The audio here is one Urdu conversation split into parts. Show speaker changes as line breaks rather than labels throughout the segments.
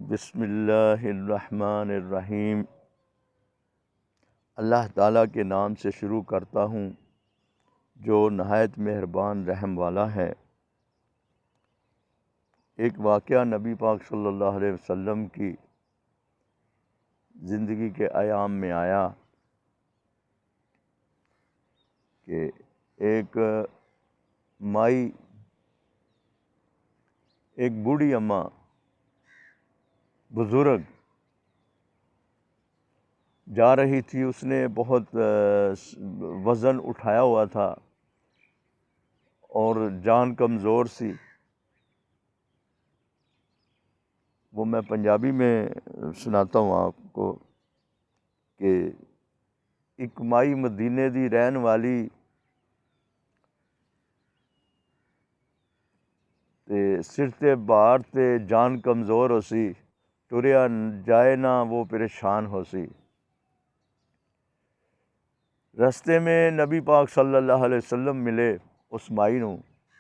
بسم اللہ الرحمن الرحیم۔ اللہ تعالیٰ کے نام سے شروع کرتا ہوں جو نہایت مہربان رحم والا ہے۔ ایک واقعہ نبی پاک صلی اللہ علیہ وسلم کی زندگی کے ایام میں آیا کہ ایک مائی، ایک بوڑھی اماں، بزرگ جا رہی تھی۔ اس نے بہت وزن اٹھایا ہوا تھا اور جان کمزور سی۔ وہ میں پنجابی میں سناتا ہوں آپ کو کہ ایک مائی مدینے دی رہن والی تے سر تے بار تے جان کمزور ہو سی، ٹریا جائے نہ وہ پریشان ہو سی۔ رستے میں نبی پاک صلی اللہ علیہ وسلم ملے اس مائی نو۔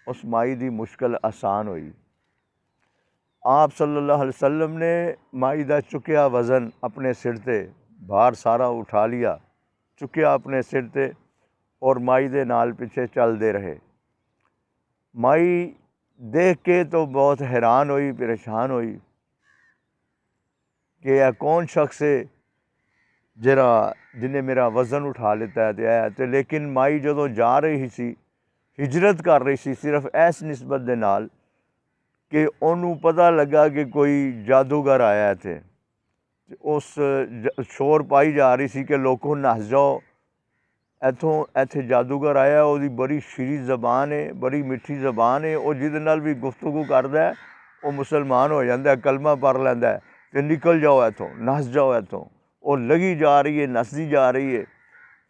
اس مائی دی مشکل آسان ہوئی۔ آپ صلی اللہ علیہ وسلم نے مائی دا چکیا وزن اپنے سر تے، بھار سارا اٹھا لیا، چکیا اپنے سر تے اور مائی دے نال پیچھے چل دے رہے۔ مائی دیکھ کے تو بہت حیران ہوئی، پریشان ہوئی کہ یہ کون شخص ہے جنہیں میرا وزن اٹھا لیتا ہے تے لیکن مائی جدوں جا رہی سی، ہجرت کر رہی سی صرف ایس نسبت دے نال کہ انہوں پتہ لگا کہ کوئی جادوگر آیا ہے تھے۔ اس شور پائی جا رہی سی کہ لوگوں نس جاؤ، ایتھے جادوگر آیا ہے، وہ دی بڑی شیریں زبان ہے، بڑی میٹھی زبان ہے، وہ جہدے نال بھی گفتگو کردا ہے وہ مسلمان ہو جاندا ہے، کلمہ پڑھ لیندا ہے، تے نکل جاؤ ایتھوں، نس جاؤ ایتھوں۔ وہ لگی جا رہی ہے، نسدی جا رہی ہے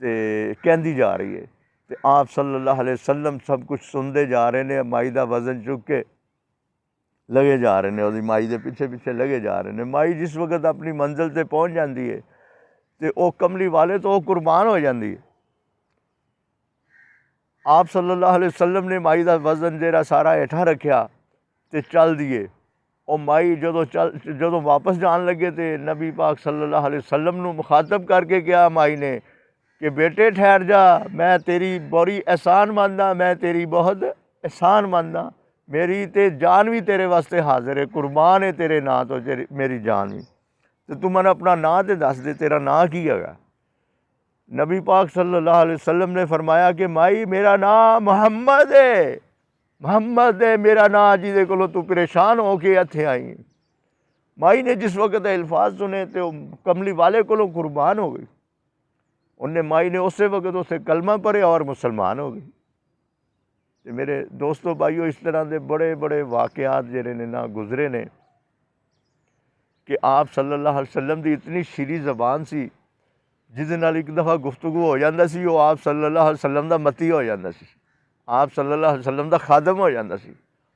تے کہندی جا رہی ہے تے آپ صلی اللہ علیہ وسلم سب کچھ سندے جا رہے ہیں۔ مائی دا وزن چک کے لگے جا رہے ہیں، اور مائی دے پیچھے پیچھے لگے جا رہے ہیں۔ مائی جس وقت اپنی منزل تے پہنچ جاندی ہے تے وہ کملی والے تو وہ قربان ہو جاندی ہے۔ آپ صلی اللہ علیہ وسلم نے مائی دا وزن جیرا سارا ہیٹھا رکھیا تے چل دیے۔ اور مائی جدوں واپس جان لگے تے نبی پاک صلی اللہ علیہ وسلم نو مخاطب کر کے کیا مائی نے کہ بیٹے ٹھہر جا، میں تیری بڑی احسان ماندا، میں تیری بہت احسان ماندا، میری تے جان بھی تیرے واسطے حاضر ہے، قربان ہے تیرے نا تو میری جان بھی۔ تو تو من اپنا نا تے دس دے، تیرا نا کی ہے گا؟ نبی پاک صلی اللہ علیہ وسلم نے فرمایا کہ مائی میرا نام محمد ہے، محمد ہے میرا نا، جی دے کولوں تو پریشان ہو کے اتھے آئی۔ مائی نے جس وقت الفاظ سنے تے وہ کملی والے کولوں قربان ہو گئی۔ مائی نے اسی وقت اسے کلمہ پڑھے اور مسلمان ہو گئی۔ تے میرے دوستو بھائیو، اس طرح دے بڑے بڑے واقعات جڑے نے نا گزرے نے کہ آپ صلی اللہ علیہ وسلم دی اتنی شیریں زبان سی جس نال ایک دفعہ گفتگو ہو جاندہ سی، وہ آپ صلی اللہ علیہ وسلم دا متی ہو جاندہ سی، آپ صلی اللہ علیہ وسلم دا خادم ہو جاندہ سی،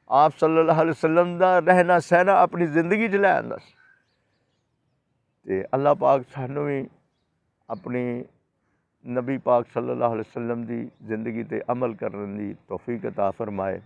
آپ صلی اللہ علیہ وسلم دا رہنا سہنا اپنی زندگی چ لے آندا سی۔ تے اللہ پاک سانوں بھی اپنی نبی پاک صلی اللہ علیہ وسلم دی زندگی تے عمل کرنے دی توفیق عطا فرمائے۔